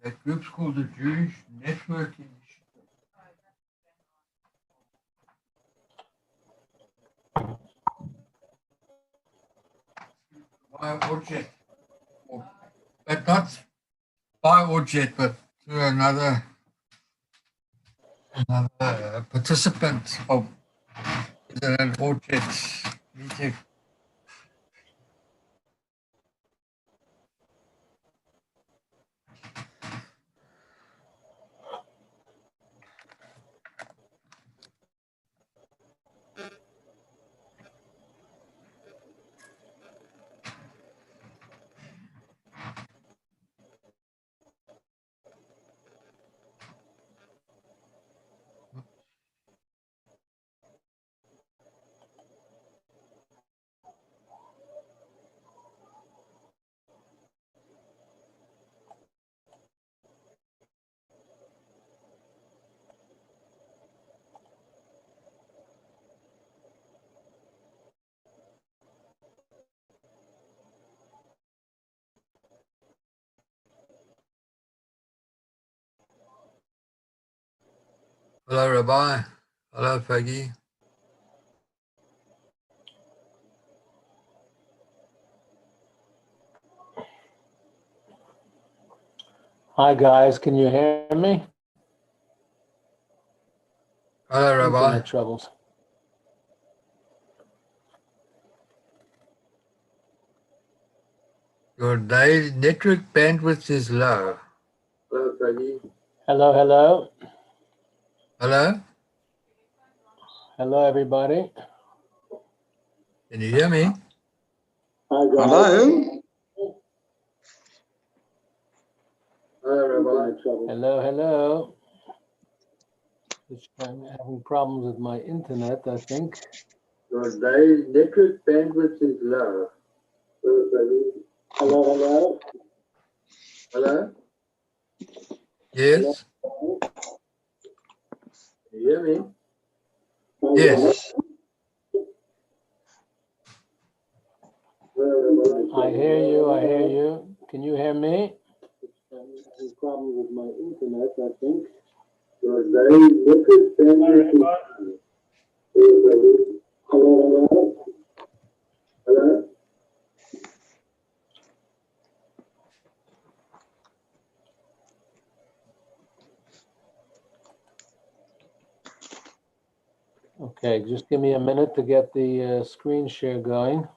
That group's called the Jewish Network Initiative. By Orjet, but not by Orjet, but through another participant of an Orjet meeting. Hello, Rabbi. Hello, Peggy. Hi, guys. Can you hear me? Hello, Rabbi. Internet troubles. Your daily network bandwidth is low. Hello, Peggy. Hello, hello. Hello? Hello, everybody. Can you hear me? Hi, guys. Hello? Hello, Rabbi. Hello, hello. I'm having problems with my internet, I think. Your daily network bandwidth is low. Hello, Peggy. Hello, hello. Hello? Yes? Can you hear me? Yes. I hear you, I hear you. Can you hear me? I'm having problems with my internet, I think. Your daily network bandwidth is low. Hello, hello. Hello? Okay, just give me a minute to get the screen share going.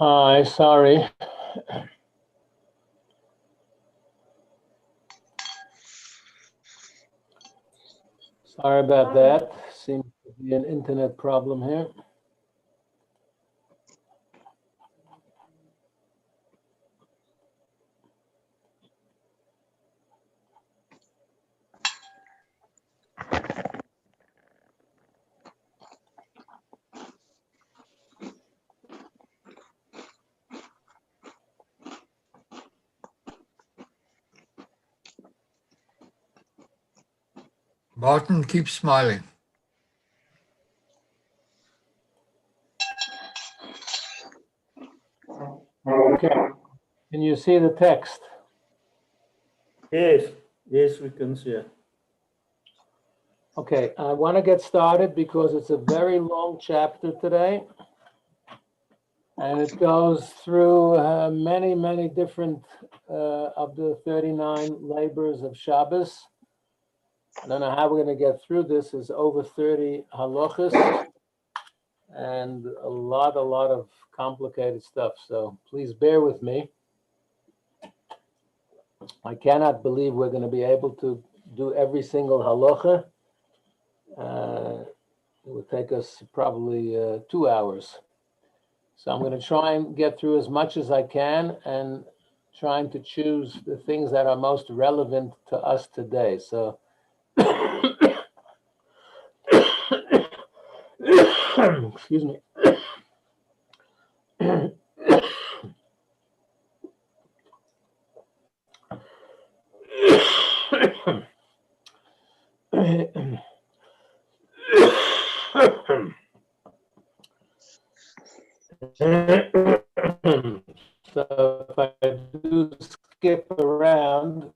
Hi, sorry. Sorry about that. Seems to be an internet problem here. Barton, keep smiling. Okay. Can you see the text? Yes, yes, we can see it. Okay, I want to get started because it's a very long chapter today. And it goes through many, many different of the 39 labors of Shabbos. I don't know how we're going to get through this. It's over 30 halachas and a lot of complicated stuff. So please bear with me. I cannot believe we're going to be able to do every single halacha. It would take us probably 2 hours. So I'm going to try and get through as much as I can and trying to choose the things that are most relevant to us today. So excuse me. So if I do skip around,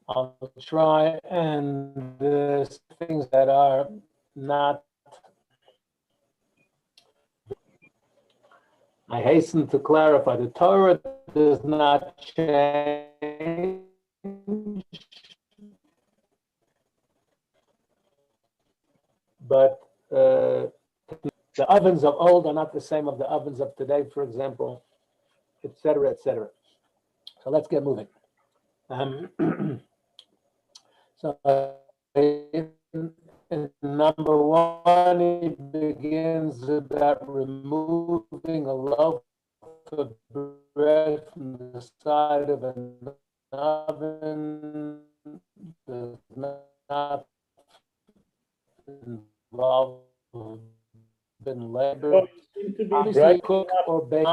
I'll try and things that are not. I hasten to clarify, the Torah does not change, but the ovens of old are not the same of the ovens of today, for example, etc., etc. So let's get moving. So in number one, he begins about removing a loaf of bread from the side of an oven. Does not involve been labor. Oh, you seem to be Obviously, breaking cook up. or bake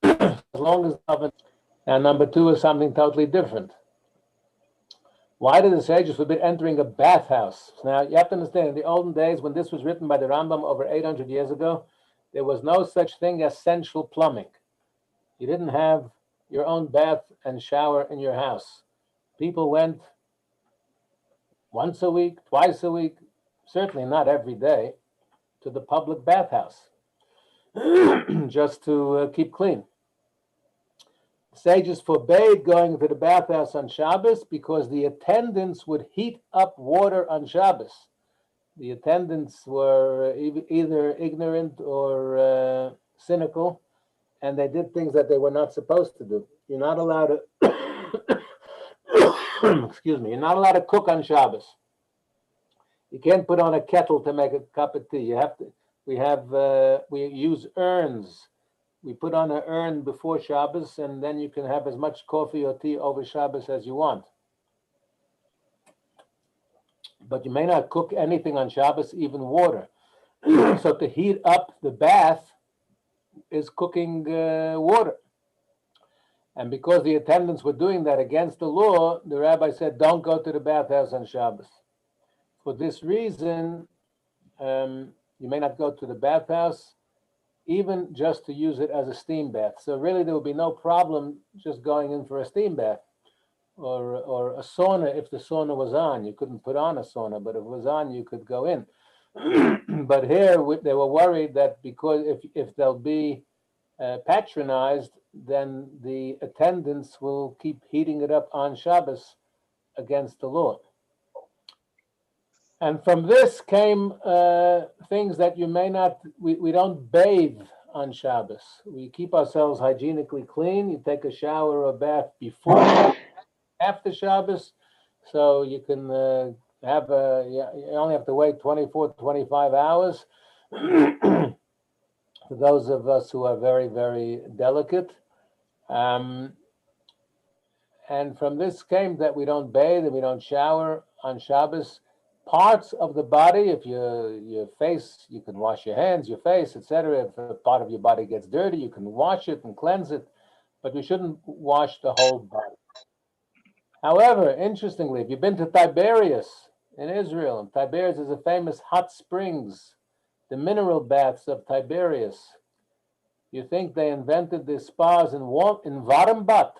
as long as the oven. And number two is something totally different. Why did the sages forbid entering a bathhouse? Now, you have to understand, in the olden days, when this was written by the Rambam over 800 years ago, there was no such thing as central plumbing. You didn't have your own bath and shower in your house. People went once a week, twice a week, certainly not every day, to the public bathhouse just to keep clean. Sages forbade going to the bathhouse on Shabbos because the attendants would heat up water on Shabbos. The attendants were either ignorant or cynical, and they did things that they were not supposed to do. You're not allowed to, excuse me, you're not allowed to cook on Shabbos. You can't put on a kettle to make a cup of tea. You have to. We use urns. We put on an urn before Shabbos, and then you can have as much coffee or tea over Shabbos as you want. But you may not cook anything on Shabbos, even water. So to heat up the bath is cooking water. And because the attendants were doing that against the law, the rabbi said, don't go to the bathhouse on Shabbos. For this reason, you may not go to the bathhouse, even just to use it as a steam bath. So really there would be no problem just going in for a steam bath or a sauna. If the sauna was on, you couldn't put on a sauna, but if it was on, you could go in. But here they were worried that because if they'll be patronized, then the attendants will keep heating it up on Shabbos against the law. And from this came things that you may not, we don't bathe on Shabbos. We keep ourselves hygienically clean. You take a shower or bath before, after Shabbos. So you can you only have to wait 24, 25 hours. For those of us who are very, very delicate. And from this came that we don't bathe and we don't shower on Shabbos. Parts of the body, if your face, you can wash your hands, your face, etc. If a part of your body gets dirty, you can wash it and cleanse it, but you shouldn't wash the whole body. However, interestingly, if you've been to Tiberias in Israel, and Tiberias is a famous hot springs, the mineral baths of Tiberias. You think they invented the spas in Varmbat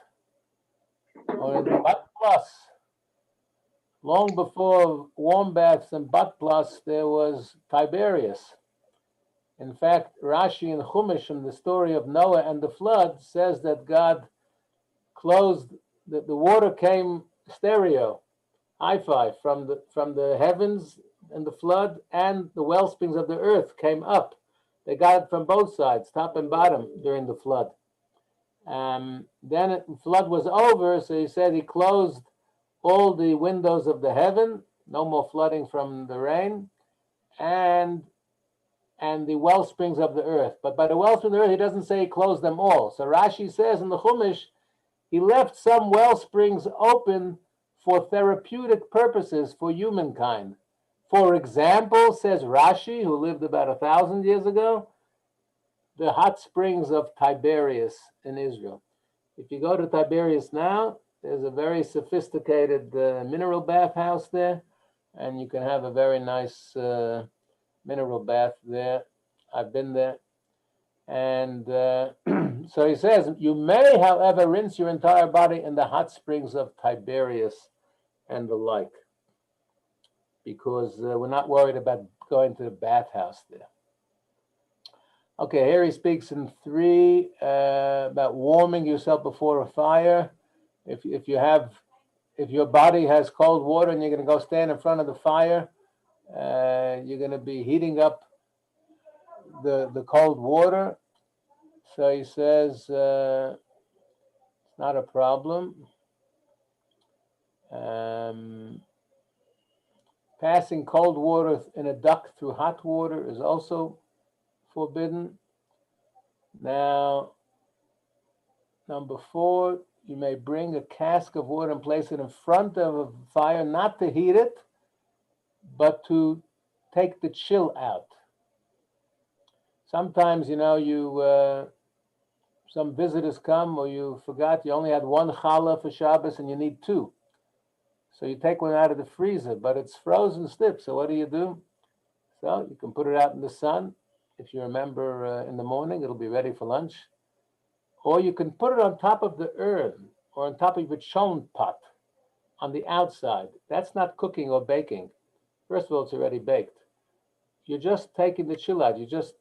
or in Bat Plus? Long before warm baths and Bat Plus, there was Tiberias. In fact, Rashi in Chumash, from the story of Noah and the flood, says that God closed, that the water came stereo, hi-fi, from the heavens and the flood, and the well springs of the earth came up. They got it from both sides, top and bottom, during the flood. Then the flood was over, so he said he closed all the windows of the heaven, no more flooding from the rain, and the well springs of the earth. But by the well springs of the earth, he doesn't say he closed them all. So Rashi says in the Chumash, he left some well springs open for therapeutic purposes for humankind. For example, says Rashi, who lived about 1,000 years ago, the hot springs of Tiberias in Israel. If you go to Tiberias now, there's a very sophisticated mineral bath house there, and you can have a very nice mineral bath there. I've been there. And so he says, you may, however, rinse your entire body in the hot springs of Tiberias and the like, because we're not worried about going to the bathhouse there. Okay, here he speaks in 3 about warming yourself before a fire. If your body has cold water and you're going to go stand in front of the fire, you're going to be heating up the cold water. So he says it's not a problem. Passing cold water in a duct through hot water is also forbidden. Now, number 4, you may bring a cask of water and place it in front of a fire, not to heat it, but to take the chill out. Sometimes, some visitors come, or you forgot you only had 1 challah for Shabbos and you need 2. So you take one out of the freezer, but it's frozen stiff. So what do? So you can put it out in the sun. If you remember in the morning, it'll be ready for lunch. Or you can put it on top of the urn or on top of a cholent pot on the outside. That's not cooking or baking. First of all, it's already baked. You're just taking the chill out. You're just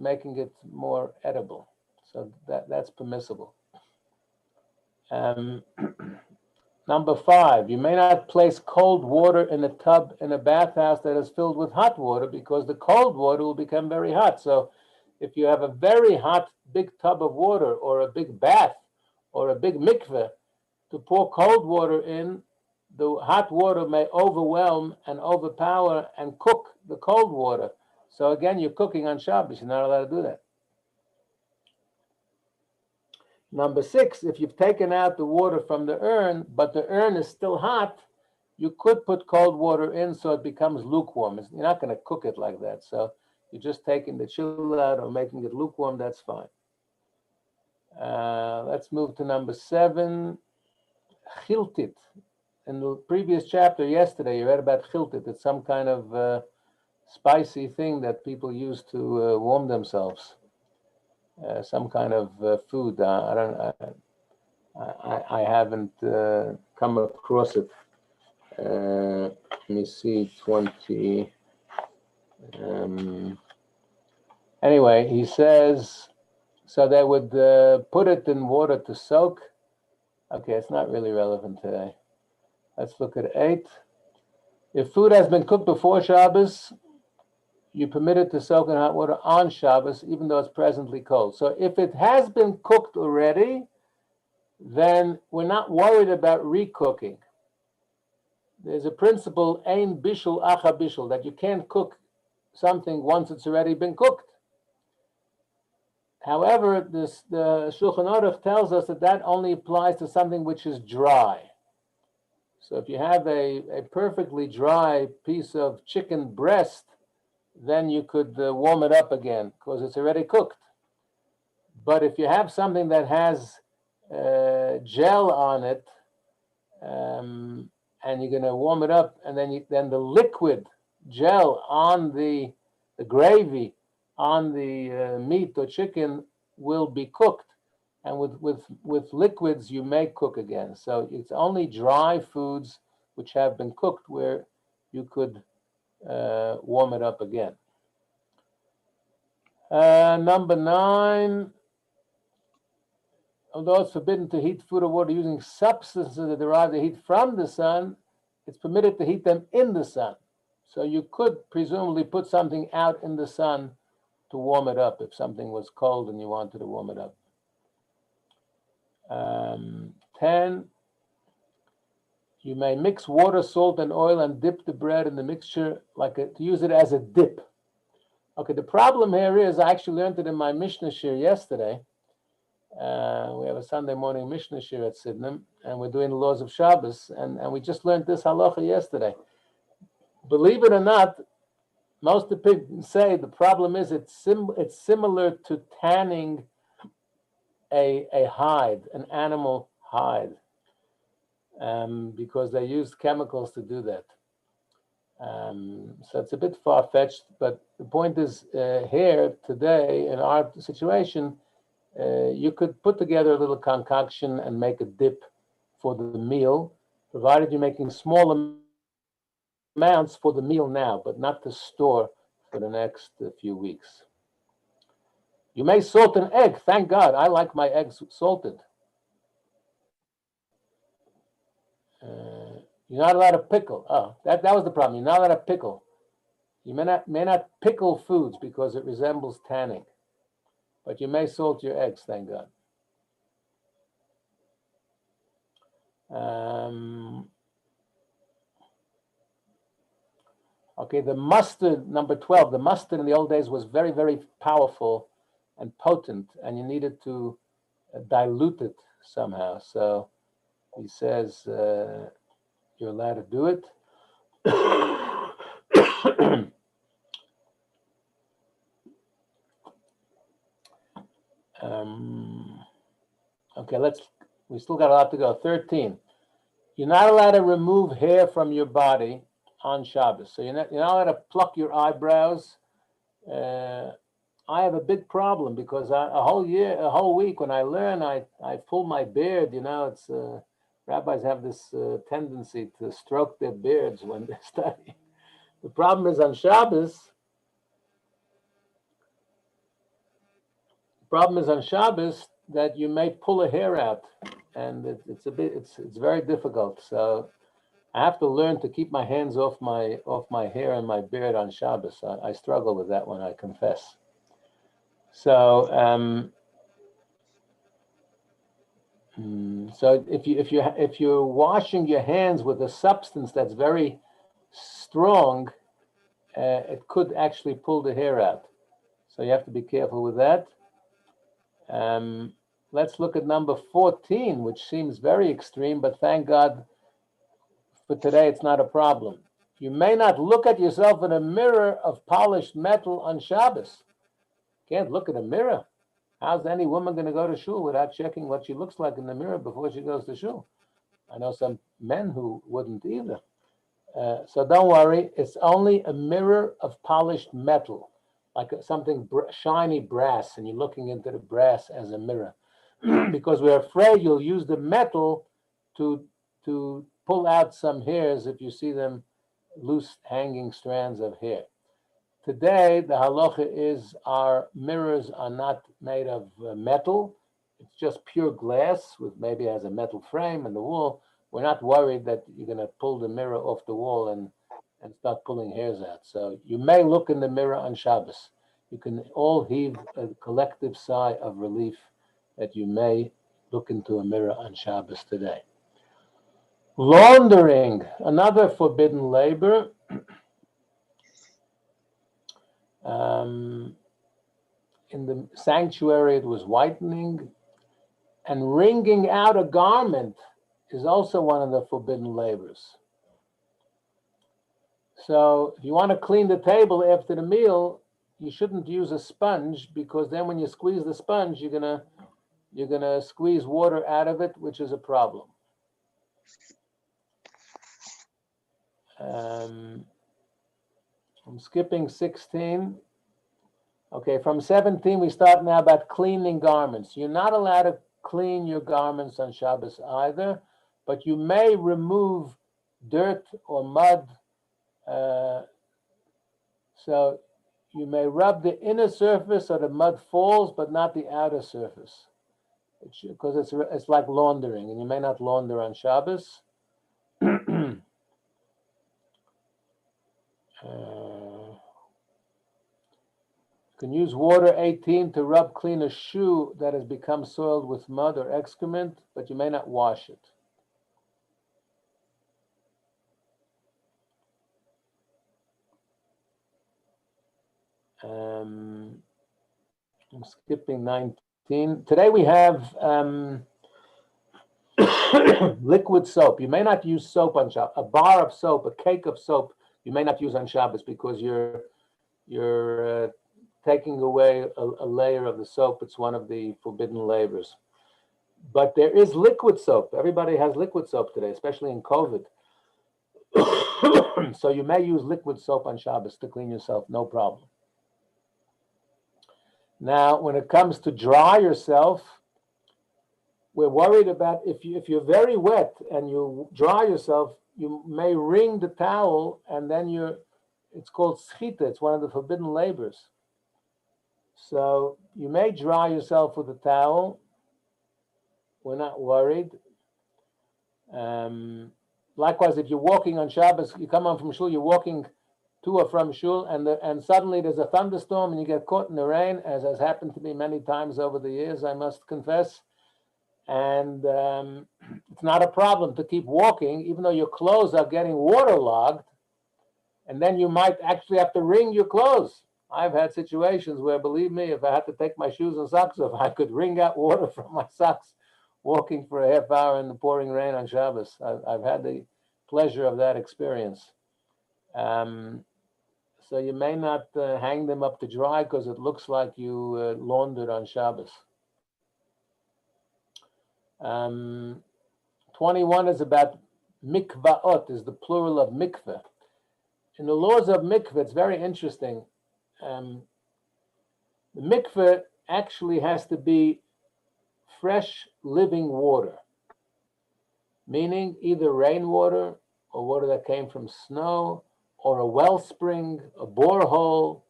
making it more edible. So that's permissible. Number 5, you may not place cold water in a tub in a bathhouse that is filled with hot water, because the cold water will become very hot. So if you have a very hot big tub of water or a big bath or a big mikveh, to pour cold water in, the hot water may overwhelm and overpower and cook the cold water. So again, you're cooking on Shabbos. You're not allowed to do that. Number 6, if you've taken out the water from the urn, but the urn is still hot, you could put cold water in so it becomes lukewarm. You're not going to cook it like that. So you're just taking the chill out or making it lukewarm. That's fine. Let's move to number 7, chiltit. In the previous chapter yesterday, you read about chiltit. It's some kind of spicy thing that people use to warm themselves. Some kind of food. I haven't come across it. Let me see, 20. Anyway, he says, so they would put it in water to soak. Okay, it's not really relevant today. Let's look at 8. If food has been cooked before Shabbos, you permit it to soak in hot water on Shabbos, even though it's presently cold. So if it has been cooked already, then we're not worried about recooking. There's a principle, ein bishul acha bishul, that you can't cook something once it's already been cooked. However, the Shulchan Aruch tells us that only applies to something which is dry. So if you have a perfectly dry piece of chicken breast, then you could warm it up again because it's already cooked. But if you have something that has gel on it, and you're going to warm it up, and then the liquid gel on the gravy on the meat or chicken will be cooked, and with liquids you may cook again. So it's only dry foods which have been cooked where you could warm it up again. Number 9, although it's forbidden to heat food or water using substances that derive the heat from the sun, it's permitted to heat them in the sun. So you could presumably put something out in the sun to warm it up if something was cold and you wanted to warm it up. 10, you may mix water, salt, and oil and dip the bread in the mixture to use it as a dip. Okay, the problem here is I actually learned it in my Mishnah Shir yesterday. We have a Sunday morning Mishnah Shir at Sydenham, and we're doing the laws of Shabbos, and we just learned this halacha yesterday. Believe it or not, most of the people say the problem is it's similar to tanning a hide, an animal hide, because they use chemicals to do that. So it's a bit far-fetched, but the point is here today in our situation, you could put together a little concoction and make a dip for the meal, provided you're making small amounts for the meal now, but not to store for the next few weeks. You may salt an egg. Thank God, I like my eggs salted. You're not allowed to pickle. Oh, that was the problem. You're not allowed to pickle. You may not pickle foods because it resembles tanning, but you may salt your eggs. Thank God. Okay, the mustard, number 12. The mustard in the old days was very, very powerful and potent, and you needed to dilute it somehow. So he says you're allowed to do it. Okay, we still got a lot to go. 13. You're not allowed to remove hair from your body on Shabbos. So you're not allowed to pluck your eyebrows. I have a big problem because a whole week when I learn, I pull my beard. It's rabbis have this tendency to stroke their beards when they study. The problem is on Shabbos. That you may pull a hair out, and it's very difficult. So I have to learn to keep my hands off my hair and my beard on Shabbos. I struggle with that one, I confess. So if you're washing your hands with a substance that's very strong, it could actually pull the hair out. So you have to be careful with that. Let's look at number 14, which seems very extreme, but thank God for today it's not a problem. You may not look at yourself in a mirror of polished metal on Shabbos. Can't look at a mirror. How's any woman going to go to shul without checking what she looks like in the mirror before she goes to shul? I know some men who wouldn't either. So don't worry, it's only a mirror of polished metal, like something shiny brass, and you're looking into the brass as a mirror, because we're afraid you'll use the metal to pull out some hairs if you see them loose hanging strands of hair. Today, the halacha is our mirrors are not made of metal. It's just pure glass with maybe has a metal frame in the wall. We're not worried that you're going to pull the mirror off the wall and start pulling hairs out. So you may look in the mirror on Shabbos. You can all heave a collective sigh of relief that you may look into a mirror on Shabbos today. Laundering, another forbidden labor. In the sanctuary, it was whitening, and wringing out a garment is also one of the forbidden labors. So if you want to clean the table after the meal, you shouldn't use a sponge, because then when you squeeze the sponge, you're gonna squeeze water out of it, which is a problem. I'm skipping 16. Okay, from 17, we start now about cleaning garments. You're not allowed to clean your garments on Shabbos either, but you may remove dirt or mud. So you may rub the inner surface so the mud falls, but not the outer surface, because it's like laundering, and you may not launder on Shabbos. You can use water 18 to rub clean a shoe that has become soiled with mud or excrement, but you may not wash it. I'm skipping 19. Today we have liquid soap. You may not use soap on Shabbos. A bar of soap, a cake of soap, you may not use on Shabbos because you're taking away a layer of the soap. It's one of the forbidden labors. But there is liquid soap. Everybody has liquid soap today, especially in COVID. So you may use liquid soap on Shabbos to clean yourself, no problem. Now, when it comes to dry yourself, we're worried about if you're very wet and you dry yourself, you may wring the towel, and then it's called schita. It's one of the forbidden labors. So you may dry yourself with a towel. We're not worried. Likewise, if you're walking on Shabbos, you come home from shul, you're walking to or from shul, and suddenly there's a thunderstorm and you get caught in the rain, as has happened to me many times over the years, I must confess. And it's not a problem to keep walking, even though your clothes are getting waterlogged, and then you might actually have to wring your clothes. I've had situations where, believe me, if I had to take my shoes and socks off, I could wring out water from my socks walking for a half hour in the pouring rain on Shabbos. I've had the pleasure of that experience. So you may not hang them up to dry because it looks like you laundered on Shabbos. 21 is about mikvaot, is the plural of mikveh. In the laws of mikveh, it's very interesting. The mikveh actually has to be fresh, living water, meaning either rainwater or water that came from snow or a wellspring, a borehole.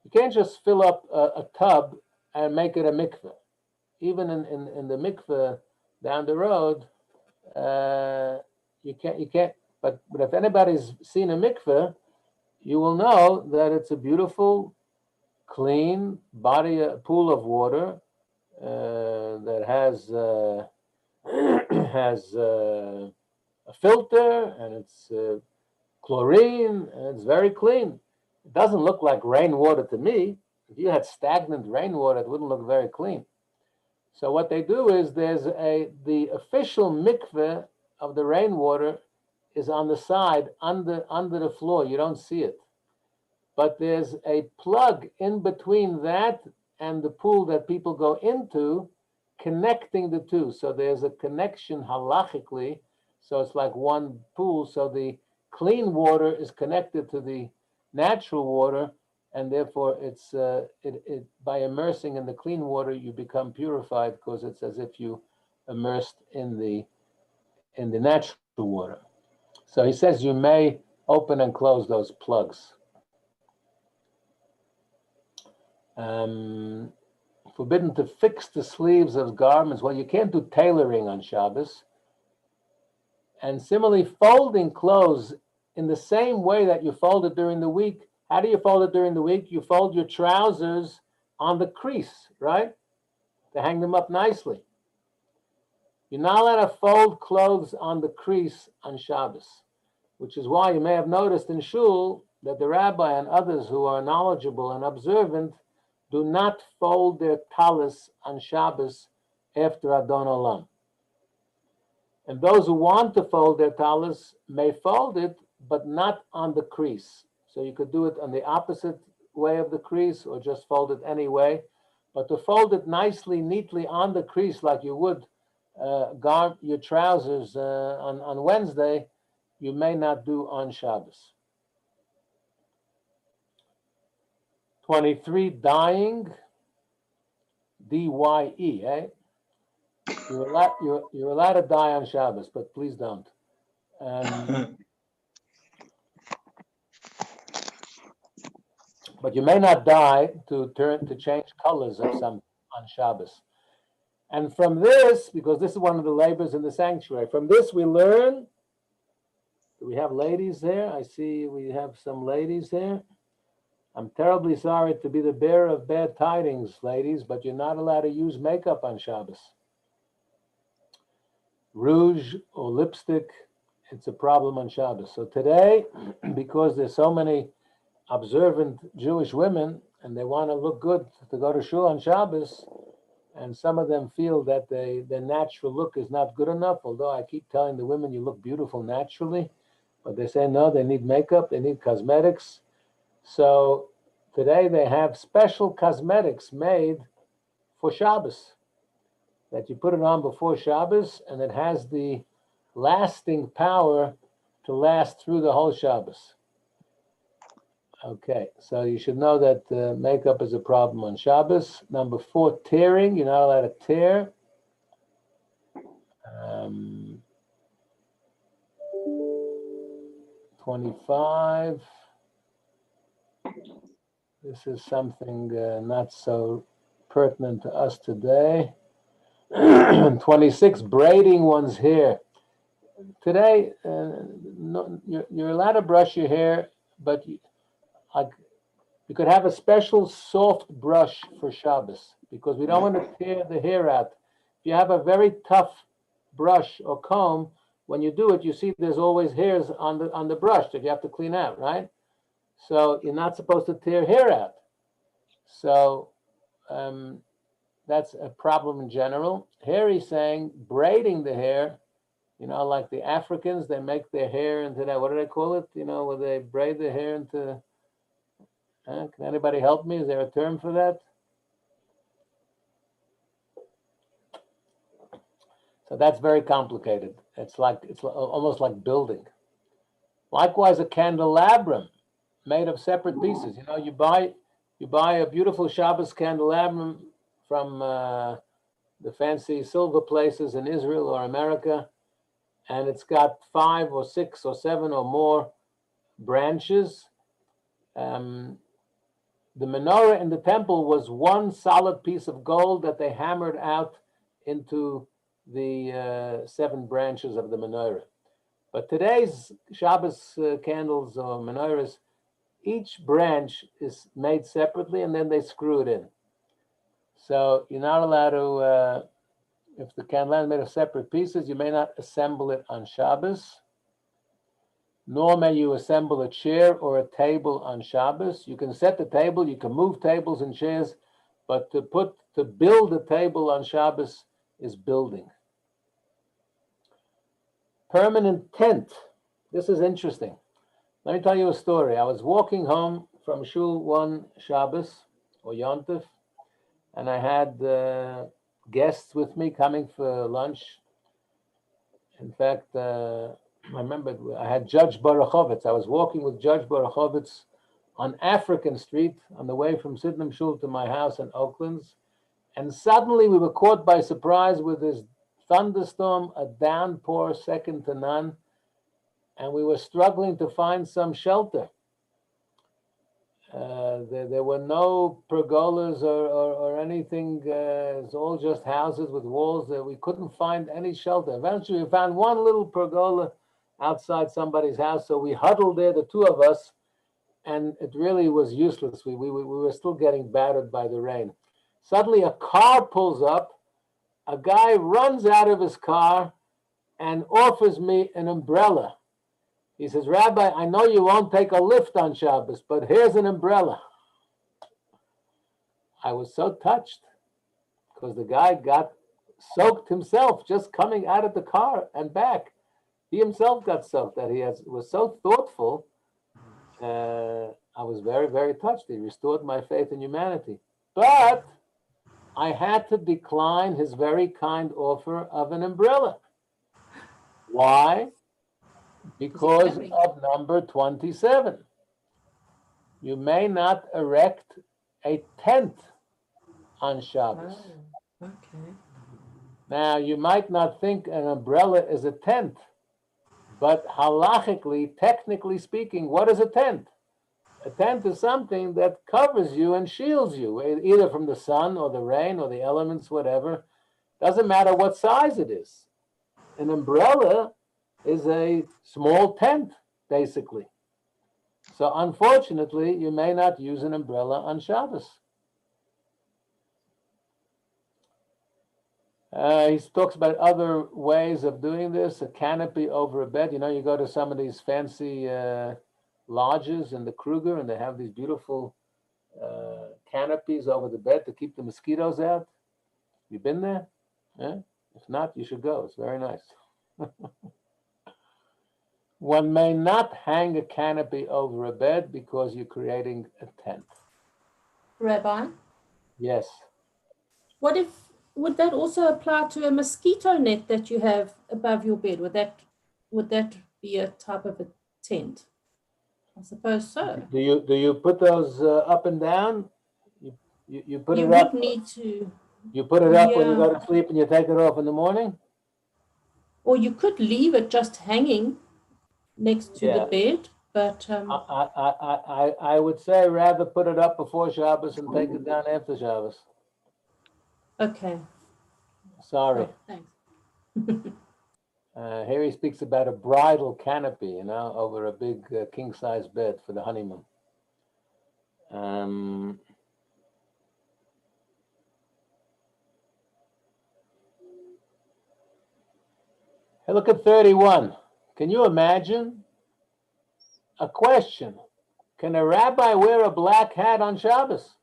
You can't just fill up a tub and make it a mikveh. Even in the mikveh down the road, you can't. But if anybody's seen a mikveh, you will know that it's a beautiful, clean pool of water that has a filter, and it's chlorine, and it's very clean. It doesn't look like rainwater to me. If you had stagnant rainwater, it wouldn't look very clean. So what they do is the official mikveh of the rainwater is on the side under the floor. You don't see it. But there's a plug in between that and the pool that people go into, connecting the two. So there's a connection halachically. So it's like one pool. So the clean water is connected to the natural water, and therefore it's by immersing in the clean water, you become purified, because it's as if you immersed in the natural water. So he says you may open and close those plugs. Forbidden to fix the sleeves of garments. Well, you can't do tailoring on Shabbos. And similarly, folding clothes in the same way that you fold it during the week. How do you fold it during the week? You fold your trousers on the crease, right? To hang them up nicely. You're not allowed to fold clothes on the crease on Shabbos, which is why you may have noticed in shul that the rabbi and others who are knowledgeable and observant do not fold their talis on Shabbos after Adon Olam. And those who want to fold their talis may fold it, but not on the crease. So you could do it on the opposite way of the crease, or just fold it anyway. But to fold it nicely, neatly on the crease, like you would your trousers on Wednesday, you may not do on Shabbos. 23, dyeing, D-Y-E, eh? You're allowed to dye on Shabbos, but please don't. But you may not dye to change colors of some on Shabbos. And from this, because this is one of the labors in the sanctuary, from this we learn. Do we have ladies there? I see we have some ladies there. I'm terribly sorry to be the bearer of bad tidings, ladies, but you're not allowed to use makeup on Shabbos. Rouge or lipstick, it's a problem on Shabbos. So today, because there's so many observant Jewish women and they want to look good to go to shul on Shabbos, and some of them feel that their natural look is not good enough, although I keep telling the women you look beautiful naturally, but they say no, they need makeup, they need cosmetics. So today they have special cosmetics made for Shabbos, that you put it on before Shabbos, and it has the lasting power to last through the whole Shabbos. Okay, so you should know that makeup is a problem on Shabbos. Number 4, tearing. You're not allowed to tear. 25. This is something not so pertinent to us today. 26, braiding one's hair. Today, no, you're allowed to brush your hair, but you could have a special soft brush for Shabbos, because we don't want to tear the hair out. If you have a very tough brush or comb, when you do it, you see there's always hairs on the brush that you have to clean out, right? So you're not supposed to tear hair out. So that's a problem in general. Here he's saying braiding the hair, like the Africans, they make their hair into that, what do they call it? Where they braid their hair into, can anybody help me? Is there a term for that? So that's very complicated. It's almost like building. Likewise, a candelabrum made of separate pieces. You buy a beautiful Shabbos candelabrum from the fancy silver places in Israel or America, and it's got 5 or 6 or 7 or more branches. The menorah in the temple was one solid piece of gold that they hammered out into the 7 branches of the menorah. But today's Shabbos candles or menorahs, each branch is made separately and then they screw it in. So you're not allowed to, if the candelabrum is made of separate pieces, you may not assemble it on Shabbos, nor may you assemble a chair or a table on Shabbos. You can set the table, you can move tables and chairs, but to build a table on Shabbos is building. Permanent tent. This is interesting. Let me tell you a story. I was walking home from shul one Shabbos or Yontif, and I had guests with me coming for lunch. In fact, I remember I had Judge Barachovitz. I was walking with Judge Barachovitz on African Street on the way from Sydenham Shul to my house in Oaklands, and suddenly we were caught by surprise with this thunderstorm, a downpour second to none, and we were struggling to find some shelter. There were no pergolas or anything. It's all just houses with walls. We couldn't find any shelter. Eventually, we found one little pergola outside somebody's house, so we huddled there, the 2 of us, and it really was useless. We were still getting battered by the rain. Suddenly, a car pulls up. A guy runs out of his car and offers me an umbrella. He says, "Rabbi, I know you won't take a lift on Shabbos, but here's an umbrella." I was so touched because the guy got soaked himself just coming out of the car and back. He himself got soaked. That was so thoughtful. I was very, very touched. He restored my faith in humanity. But I had to decline his very kind offer of an umbrella. Why? because of number 27. You may not erect a tent on Shabbos. Oh, okay. Now, you might not think an umbrella is a tent, but halachically, technically speaking, what is a tent? A tent is something that covers you and shields you, either from the sun or the rain or the elements, whatever. Doesn't matter what size it is. An umbrella is a small tent, basically. So unfortunately, you may not use an umbrella on Shabbos. He talks about other ways of doing this, a canopy over a bed. You know, you go to some of these fancy lodges in the Kruger, and they have these beautiful canopies over the bed to keep the mosquitoes out. You been there? Yeah? If not, you should go. It's very nice. One may not hang a canopy over a bed because you're creating a tent. Rabbi, Yes. would that also apply to a mosquito net that you have above your bed? Would that be a type of a tent? I suppose so. Do you put those up and down? You put You it up. would need to. You put it up when you Yeah. go to sleep and you take it off in the morning? Or you could leave it just hanging next to the Yeah. bed, but I would say rather put it up before Shabbos and take it down after Shabbos. okay. Sorry. Oh, thanks. Here he speaks about a bridal canopy, you know, over a big king-size bed for the honeymoon. Hey, look at 31. Can you imagine? A question. Can a rabbi wear a black hat on Shabbos?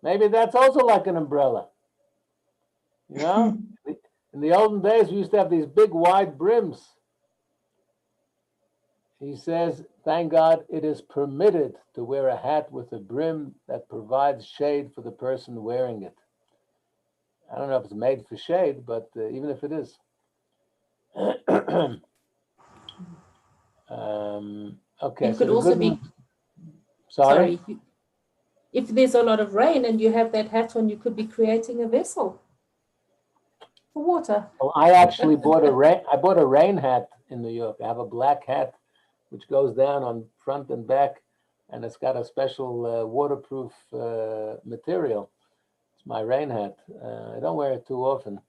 Maybe that's also like an umbrella. You know, in the olden days, we used to have these big wide brims. He says, thank God it is permitted to wear a hat with a brim that provides shade for the person wearing it. I don't know if it's made for shade, but even if it is. Okay, You so could the also good be, news. Sorry? if there's a lot of rain and you have that hat on, you could be creating a vessel for water. Well, I actually bought a rain hat in New York. I have a black hat which goes down on front and back, and it's got a special waterproof material. It's my rain hat. I don't wear it too often.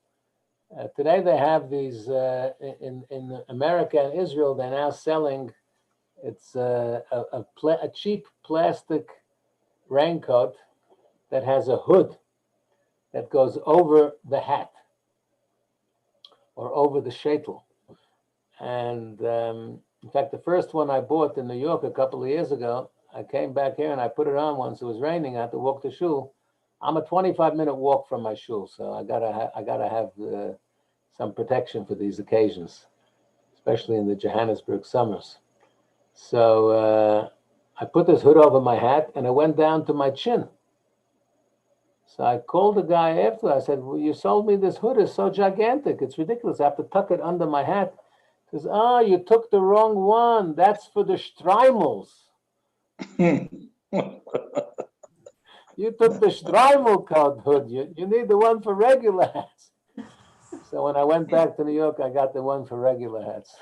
Today they have these in America and Israel. They're now selling. It's a cheap plastic raincoat that has a hood that goes over the hat or over the shaitel. And in fact, the first one I bought in New York a couple of years ago, I came back here and I put it on once it was raining. I had to walk to shul. I'm a 25-minute walk from my shul, so I gotta have some protection for these occasions, especially in the Johannesburg summers. So I put this hood over my hat and it went down to my chin. So I called the guy after. I said, well, you sold me this hood. It's so gigantic. It's ridiculous. I have to tuck it under my hat. He says, you took the wrong one. That's for the Streimels. You took the Streimel coat hood. You need the one for regular hats. So when I went back to New York, I got the one for regular hats.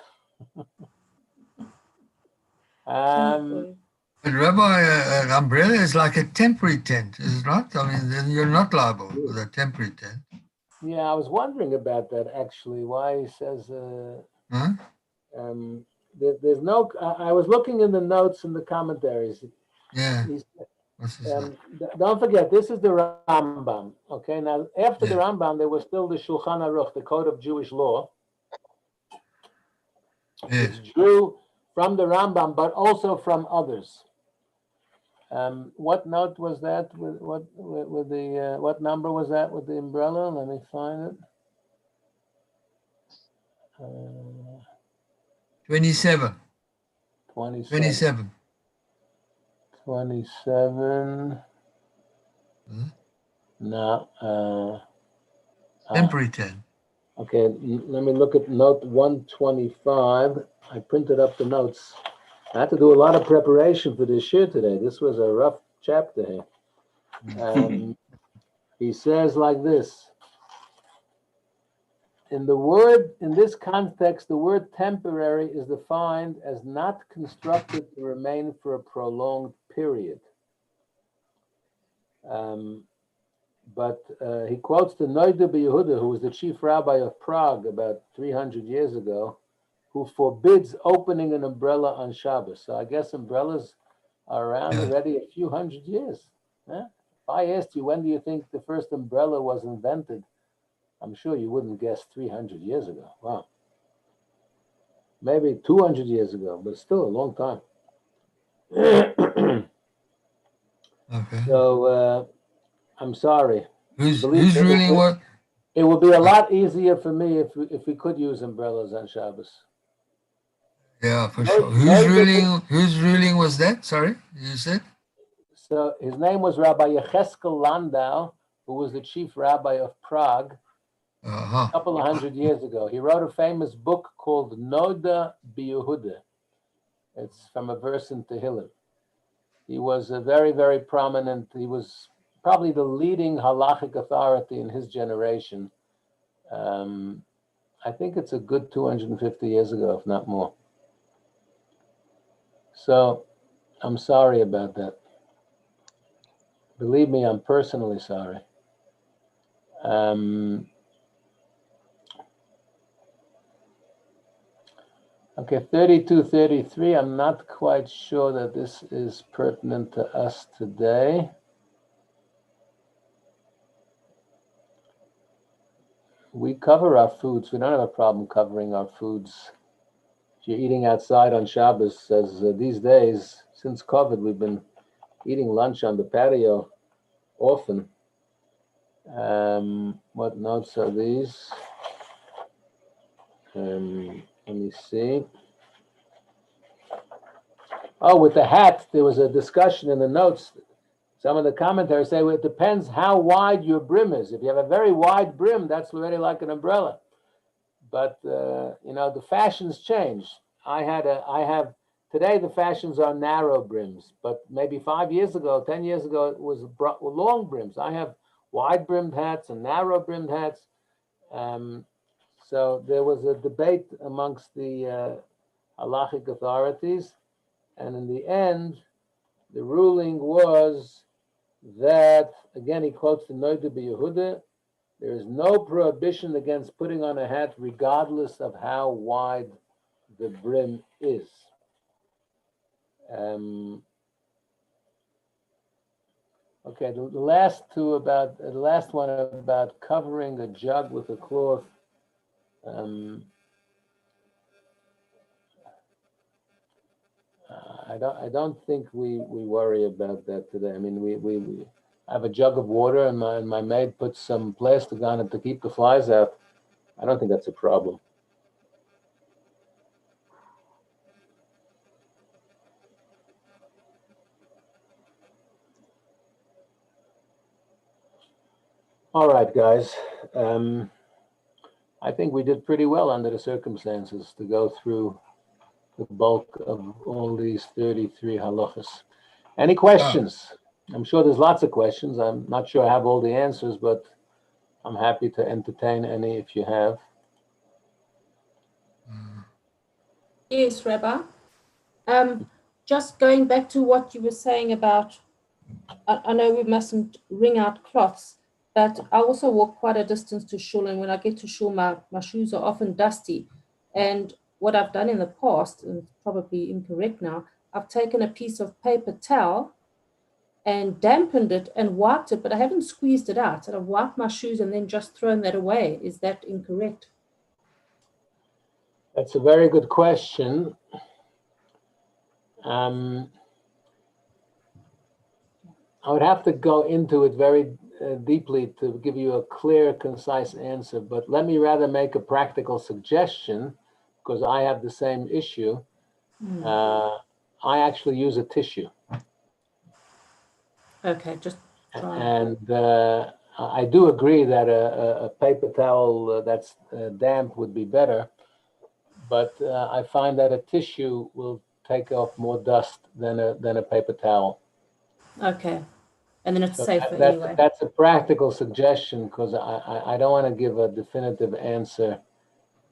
But Rabbi, an umbrella is like a temporary tent, is it not? I mean, then you're not liable with a temporary tent. Yeah, I was wondering about that actually. Why he says there's no. I was looking in the notes and the commentaries. Yeah. Don't forget, this is the Rambam. Okay, now after the Rambam, there was still the Shulchan Aruch, the Code of Jewish Law. Yes. It's true from the Rambam, but also from others. What note was that? What number was that with the umbrella? Let me find it. 27. 27. 27. No. Temporary tent. Okay, let me look at note 125. I printed up the notes. I had to do a lot of preparation for this year today. This was a rough chapter here. He says like this. In this context, the word temporary is defined as not constructed to remain for a prolonged period. But he quotes the Noida Yehuda, who was the chief rabbi of Prague about 300 years ago, who forbids opening an umbrella on Shabbos. So I guess umbrellas are around already a few hundred years. Huh? If I asked you, when do you think the first umbrella was invented? I'm sure you wouldn't guess 300 years ago. Wow. Maybe 200 years ago, but still a long time. Okay. So I'm sorry. Who's Believe me, ruling what? it would be a lot easier for me if we could use umbrellas on Shabbos. Yeah, for No- sure. Who's ruling was that? Sorry, you said? So his name was Rabbi Yecheskel Landau, who was the chief rabbi of Prague Uh-huh. a couple of hundred years ago. He wrote a famous book called Noda B'Yehuda. It's from a verse in Tehillim. He was a very, very prominent, he was probably the leading halachic authority in his generation. I think it's a good 250 years ago, if not more. So I'm sorry about that. Believe me, I'm personally sorry. Okay, 3233, I'm not quite sure that this is pertinent to us today. We cover our foods. We don't have a problem covering our foods. If you're eating outside on Shabbos, as these days, since COVID, we've been eating lunch on the patio often. What notes are these? Let me see. Oh, with the hat, there was a discussion in the notes. Some of the commentaries say, well, it depends how wide your brim is. If you have a very wide brim, that's already like an umbrella. But, the fashions change. Today the fashions are narrow brims, but maybe 5 years ago, 10 years ago, it was long brims. I have wide brimmed hats and narrow brimmed hats. So there was a debate amongst the halachic authorities. And in the end, the ruling was that, again, he quotes the Noida B'Yehuda, there is no prohibition against putting on a hat regardless of how wide the brim is. Okay, the last one about covering a jug with a cloth. I don't think we worry about that today. I mean, we have a jug of water, and my maid puts some plastic on it to keep the flies out. I don't think that's a problem. All right, guys. I think we did pretty well under the circumstances to go through the bulk of all these 33 halachas. Any questions? I'm sure there's lots of questions. I'm not sure I have all the answers, but I'm happy to entertain any if you have. Yes, Rabbi. Just going back to what you were saying about, I know we mustn't wring out cloths, but I also walk quite a distance to shul, and when I get to shul, my shoes are often dusty. And what I've done in the past, and it's probably incorrect now, I've taken a piece of paper towel and dampened it and wiped it, but I haven't squeezed it out. And I've wiped my shoes and then just thrown that away. Is that incorrect? That's a very good question. I would have to go into it very deeply to give you a clear, concise answer, but let me rather make a practical suggestion because I have the same issue. I actually use a tissue. Okay, just try. And I do agree that a paper towel that's damp would be better, but I find that a tissue will take off more dust than a paper towel. Okay. And then it's So safer that's anyway. that's a practical suggestion because I don't want to give a definitive answer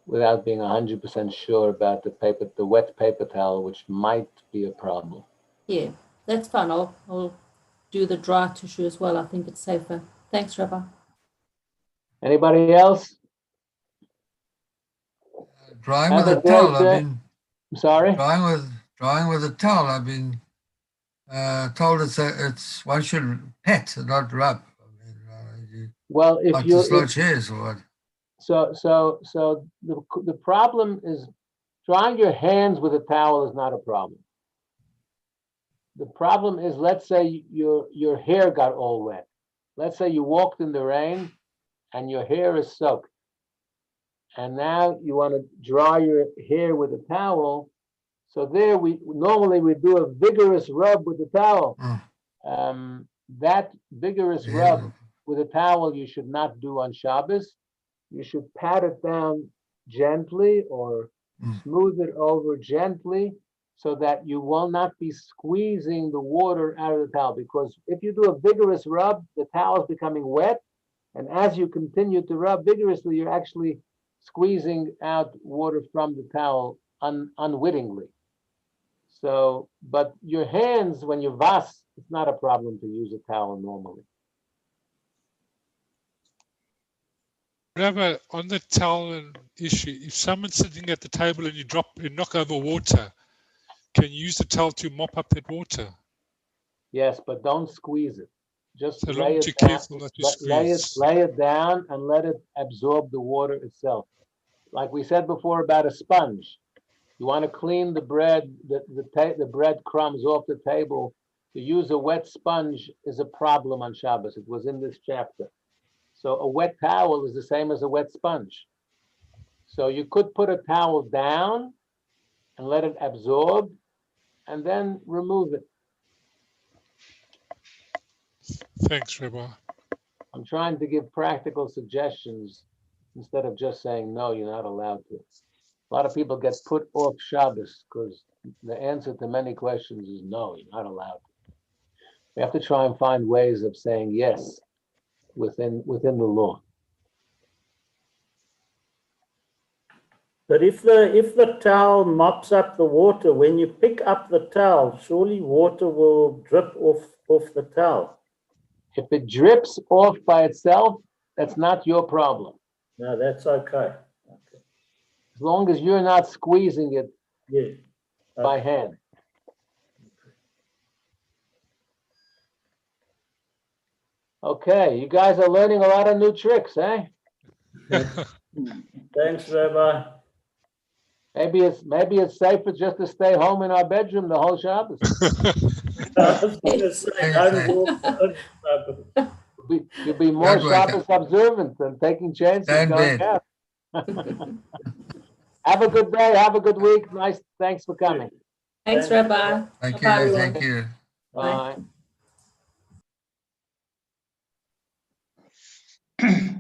without being 100% sure about the wet paper towel, which might be a problem. Yeah, that's fine. I'll do the dry tissue as well. I think it's safer. Thanks, Rabbi. Anybody else? Drying Have with a a towel. great, I'm sorry? Drying with a towel. I've been told it's one should pet, not rub. I mean, you Well, if like to you slouch hairs or what? so the problem is drying your hands with a towel is not a problem. The problem is, let's say your hair got all wet. Let's say you walked in the rain and your hair is soaked. And now you want to dry your hair with a towel. So there we normally do a vigorous rub with the towel. That vigorous rub with a towel you should not do on Shabbos. You should pat it down gently or smooth it over gently so that you will not be squeezing the water out of the towel. Because if you do a vigorous rub, the towel is becoming wet. And as you continue to rub vigorously, you're actually squeezing out water from the towel unwittingly. So, but your hands, when you vas, it's not a problem to use a towel normally. Rabbi, on the towel issue, if someone's sitting at the table and you knock over water, can you use the towel to mop up that water? Yes, but don't squeeze it. Just So lay long it too down, careful not to squeeze. lay it down and let it absorb the water itself. Like we said before about a sponge. You want to clean the bread, the bread crumbs off the table. To use a wet sponge is a problem on Shabbos. It was in this chapter. So a wet towel is the same as a wet sponge. So you could put a towel down and let it absorb and then remove it. Thanks, Rabbi. I'm trying to give practical suggestions instead of just saying, no, you're not allowed to. A lot of people get put off Shabbos because the answer to many questions is no, you're not allowed to. We have to try and find ways of saying yes within the law. But if the towel mops up the water, when you pick up the towel, surely water will drip off the towel. If it drips off by itself, that's not your problem. No, that's okay. As long as you're not squeezing it by Okay. hand. Okay, you guys are learning a lot of new tricks, eh? Thanks, Rabbi. Maybe it's safer just to stay home in our bedroom the whole Shabbos. I was going to say, don't walk on Shabbos. You'll be more Don't wake Shabbos observant than taking chances Stay in going bed. out. Have a good day. Have a good week. Nice. Thanks for coming. Thanks, Rabbi. Thank Bye-bye, you. everyone. Thank you. Bye. Bye.